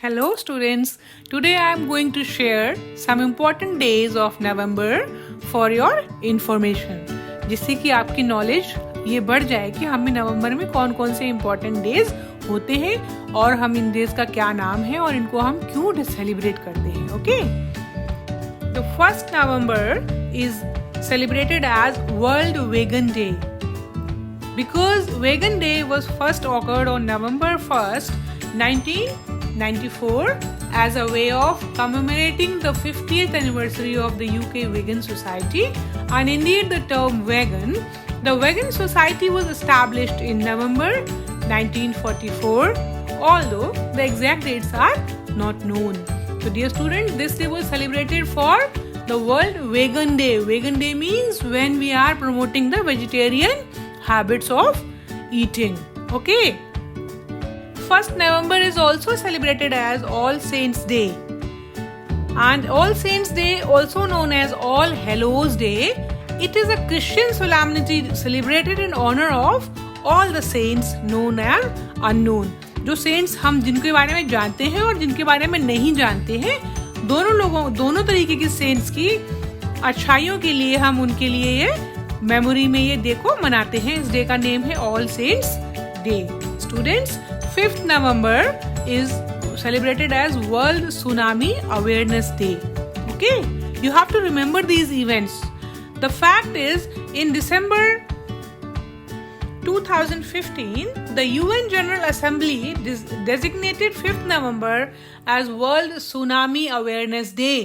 Hello students, today I am going to share some important days of November for your information जिससे कि आपकी knowledge ये बढ़ जाए कि हमें नवंबर में कौन कौन से इम्पोर्टेंट डेज होते हैं और हम इन डेज का क्या नाम है और इनको हम क्यों सेलिब्रेट करते हैं. Okay, the 1st November is celebrated as World Vegan Day because Vegan Day was first occurred on November 1st, 1994 as a way of commemorating the 50th anniversary of the UK Vegan Society, and indeed the term vegan. The Vegan Society was established in November 1944, although the exact dates are not known. So dear students, this day was celebrated for the World Vegan Day. Vegan Day means when we are promoting the vegetarian habits of eating. Okay. 1st November is also celebrated as All Saints Day, and All Saints Day, also known as All Hallows Day, it is a Christian solemnity celebrated in honor of all the saints known and unknown. जो saints हम जिनके बारे में जानते हैं और जिनके बारे में नहीं जानते हैं, दोनों तरीके के saints की अच्छाइयों के लिए हम उनके लिए ये मेमोरी में ये डे को मनाते हैं. इस डे का नेम है all saints day. Students, 5th November is celebrated as World Tsunami Awareness Day. Okay, you have to remember these events. The fact is, in December 2015, the UN General Assembly designated 5th November as World Tsunami Awareness Day.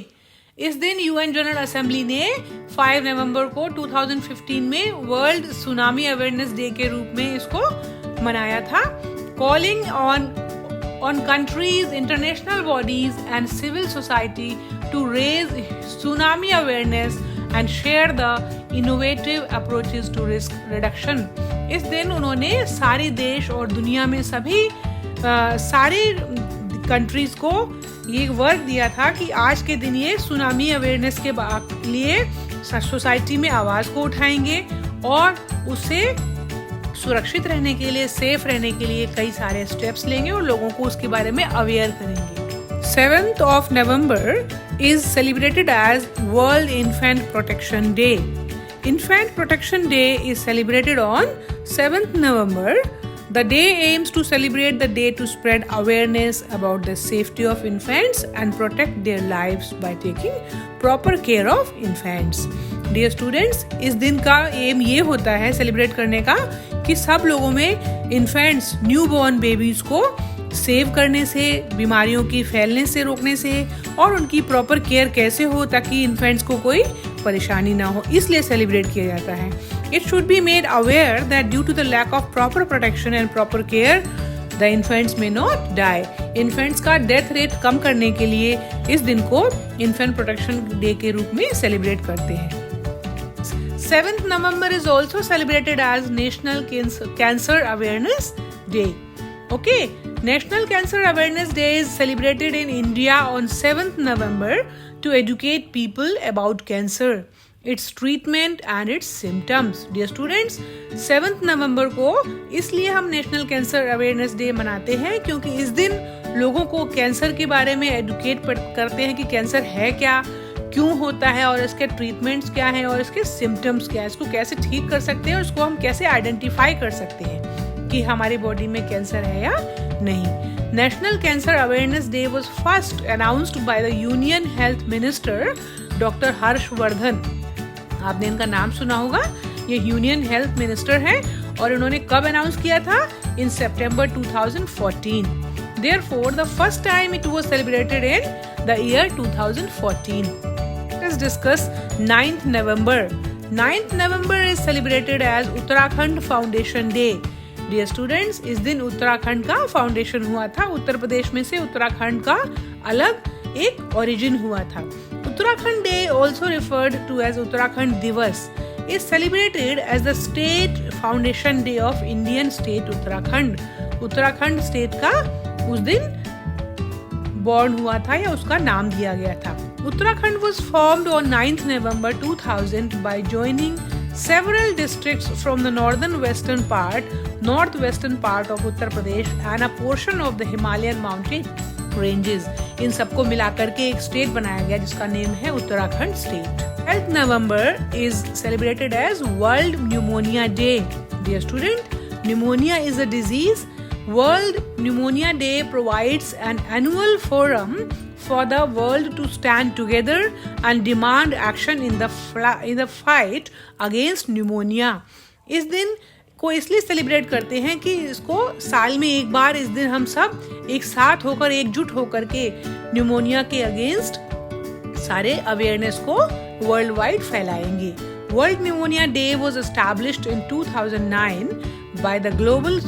इस दिन UN general assembly ने 5 नवंबर को 2015 में world tsunami awareness day के रूप में इसको मनाया था. Calling on countries, international bodies and civil society to raise tsunami awareness and share the innovative approaches to risk reduction. इस दिन उन्होंने सारे देश और दुनिया में सारे कंट्रीज को ये वर्क दिया था कि आज के दिन ये सुनामी अवेयरनेस के लिए सोसाइटी में आवाज को उठाएंगे और उससे सुरक्षित रहने के लिए, सेफ रहने के लिए कई सारे स्टेप्स लेंगे और लोगों को उसके बारे में अवेयर करेंगे. 7th of November is celebrated as World Infant Protection Day. Infant Protection Day is celebrated on 7th November. The day aims to celebrate the day to spread awareness about the safety of infants and protect their lives by taking proper care of infants. Dear students, इस दिन का M ये होता है celebrate करने का कि सब लोगों में इन्फेंट्स, न्यू बॉर्न बेबीज को सेव करने से, बीमारियों की फैलने से रोकने से और उनकी प्रॉपर केयर कैसे हो ताकि इन्फेंट्स को कोई परेशानी ना हो, इसलिए सेलिब्रेट किया जाता है. It should be made aware that due to the lack of proper protection and proper care, the infants may not die. Infants का डेथ रेट कम करने के लिए इस दिन को Infant Protection Day के रूप में सेलिब्रेट करते हैं. 7th November is also celebrated as National Cancer Awareness Day. Okay, National Cancer Awareness Day is celebrated in India on 7th November to educate people about cancer, its treatment and its symptoms. Dear students, 7th November को इसलिए हम national cancer awareness day मनाते हैं क्योंकि इस दिन लोगों को कैंसर के बारे में एडुकेट करते हैं कि कैंसर है क्या, क्यों होता है और इसके ट्रीटमेंट्स क्या हैं और इसके सिम्टम्स क्या है, इसको कैसे ठीक कर सकते हैं और इसको हम कैसे आइडेंटिफाई कर सकते हैं कि हमारी बॉडी में कैंसर है या नहीं. National cancer awareness day was first announced by the union health minister doctor Harshvardhan. आपने इनका नाम सुना होगा. ये यूनियन हेल्थ मिनिस्टर हैं और इन्होंने कब अनाउंस किया था? इन सितंबर 2014. Therefore, the first time it was celebrated in the year 2014. Let's discuss 9th November. 9th November is celebrated as Uttarakhand Foundation Day. Dear students, इस दिन उत्तराखंड का फाउंडेशन हुआ था. उत्तर प्रदेश में से उत्तराखंड का अलग एक ओरिजिन हुआ था. Uttarakhand Day, also referred to as Uttarakhand Divas, is celebrated as the state foundation day of Indian state Uttarakhand. Uttarakhand state का उस दिन बॉर्न हुआ था या उसका नाम दिया गया था. Uttarakhand was formed on 9th November 2000 by joining several districts from the northwestern part of Uttar Pradesh and a portion of the Himalayan mountain ranges, इन सबको मिलाकर के एक स्टेट बनाया गया जिसका नेम है Uttarakhand state. 12th November is celebrated as World Pneumonia Day. Dear student, pneumonia is a disease. World Pneumonia Day provides an annual forum for the world to stand together and demand action in the fight against pneumonia. इस दिन को इसलिए celebrate करते हैं कि इसको साल में एक बार इस दिन हम सब एक साथ होकर एकजुट होकर के न्यूमोनिया के अगेंस्ट सारे अवेयरनेस को वर्ल्ड वाइड फैलाएंगे। World pneumonia day was established in 2009 by the global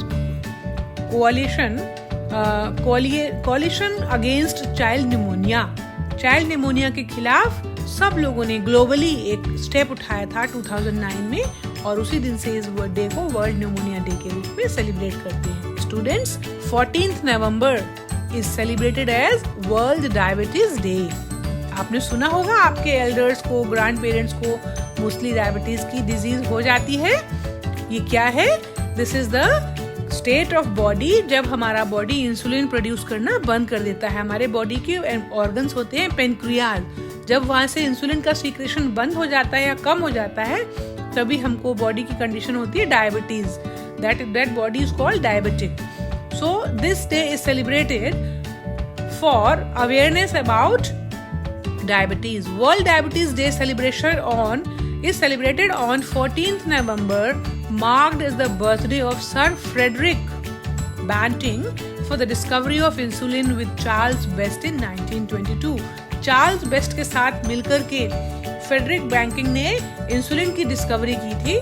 coalition against child pneumonia. Child pneumonia के खिलाफ सब लोगों ने ग्लोबली एक स्टेप उठाया था 2009 में, और उसी दिन से इस डे को वर्ल्ड न्यूमोनिया डे के रूप में सेलिब्रेट करते हैं। Students, 14th November is celebrated as world diabetes day. आपने सुना होगा आपके एल्डर्स को, ग्रैंड पेरेंट्स को मोस्टली डायबिटीज की डिजीज हो जाती है। ये क्या है? This is the state of body जब हमारा बॉडी इंसुलिन प्रोड्यूस करना बंद कर देता है। हमारे बॉडी के ऑर्गन्स होते हैं पेनक्रियाज, जब वहां से इंसुलिन का सीक्रेशन बंद हो जाता है या कम हो जाता है तभी हमको बॉडी की कंडीशन होती है diabetes. That body is called diabetic. So this day is celebrated for awareness about diabetes. World Diabetes Day celebration is celebrated on 14th November, marked as the birthday of Sir Frederick Banting for the discovery of insulin with Charles Best in 1922. Charles best के साथ मिलकर के Frederick banking ने insulin की discovery की थी,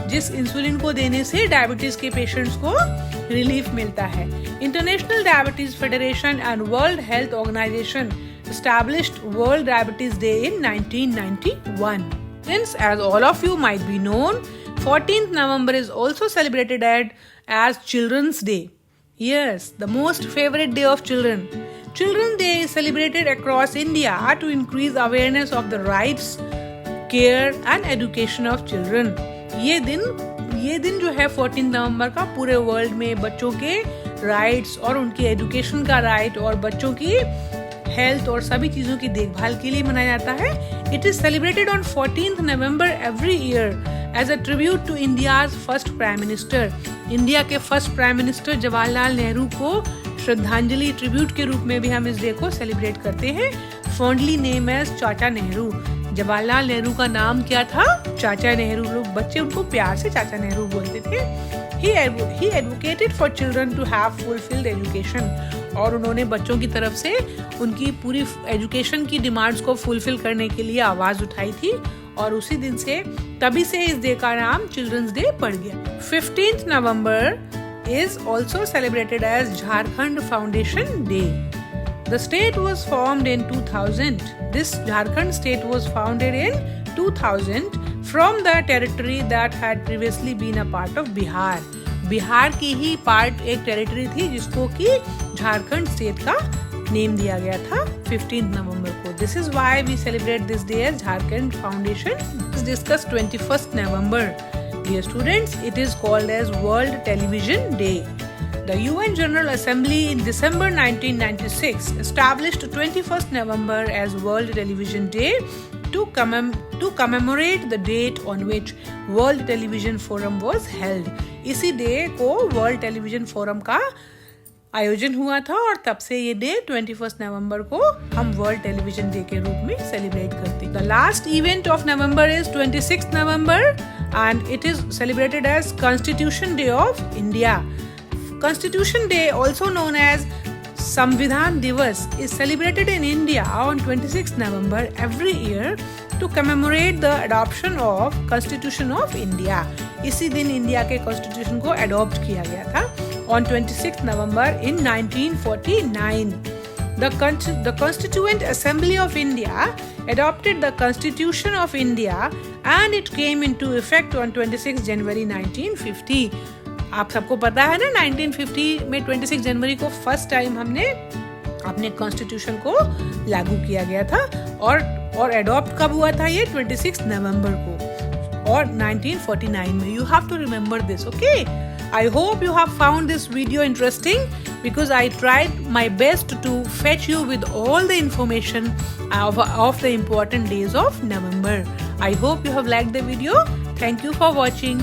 जिस insulin को देने से डायबिटीज के पेशेंट्स को रिलीफ मिलता है। International diabetes federation and world health organisation established World Diabetes Day in 1991. Since, as all of you might be known, 14th November is also celebrated as Children's Day. Yes, the most favorite day of children. Children's Day is celebrated across India to increase awareness of the rights, care and education of children. ये दिन जो है 14 नवंबर का पूरे world में बच्चों के rights और उनकी एजुकेशन का राइट और बच्चों की हेल्थ और सभी चीजों की देखभाल के लिए मनाया जाता है। It is celebrated on 14th November every year as a tribute to India's first prime minister. India के first prime minister Jawaharlal Nehru को श्रद्धांजलि ट्रिब्यूट के रूप में भी हम इस डे को सेलिब्रेट करते हैं। फॉन्डली नेम एज चाचा नेहरू। जवाहरलाल नेहरू का नाम क्या था? चाचा नेहरू। लोग बच्चे उनको प्यार से चाचा नेहरू बोलते थे। He advocated for children to have fulfilled education. और उन्होंने बच्चों की तरफ से उनकी पूरी एजुकेशन की डिमांड्स को फुलफिल करने के लिए आवाज उठाई थी, और उसी दिन से तभी से इस डे का नाम चिल्ड्रंस डे पड़ गया। 15th November is also celebrated as Jharkhand Foundation Day. The state was formed in 2000. This Jharkhand state was founded in 2000 from the territory that had previously been a part of Bihar. Bihar की ही part एक territory थी जिसको कि Jharkhand state का name दिया गया था 15th नवंबर को। This is why we celebrate this day as Jharkhand Foundation. Let's discuss 21st November. Dear students, it is called as World Television Day. The UN General Assembly in December 1996 established 21st November as World Television Day to commemorate the date on which World Television Forum was held. इसी day को world television forum का आयोजन हुआ था और तब से ये डे 21st नवंबर को हम वर्ल्ड टेलीविजन डे के रूप में सेलिब्रेट करते हैं। The last event of November is 26th November and it is celebrated as Constitution Day of India. Constitution Day, also known as Samvidhan Divas, is celebrated in India on 26th November every year to commemorate the adoption of Constitution of India. इसी दिन India के constitution को adopt किया गया था on 26th November in 1949. The Constituent Assembly of India adopted the Constitution of India and it came into effect on 26 January 1950. आप सबको पता है ना 1950 में 26 जनवरी को फर्स्ट टाइम हमने अपने कॉन्स्टिट्यूशन को लागू किया गया था और अडॉप्ट कब हुआ था ये 26 नवंबर को और 1949 में। You have to remember this, okay? I hope you have found this video interesting. because I tried my best to fetch you with all the information of the important days of November. I hope you have liked the video. Thank you for watching.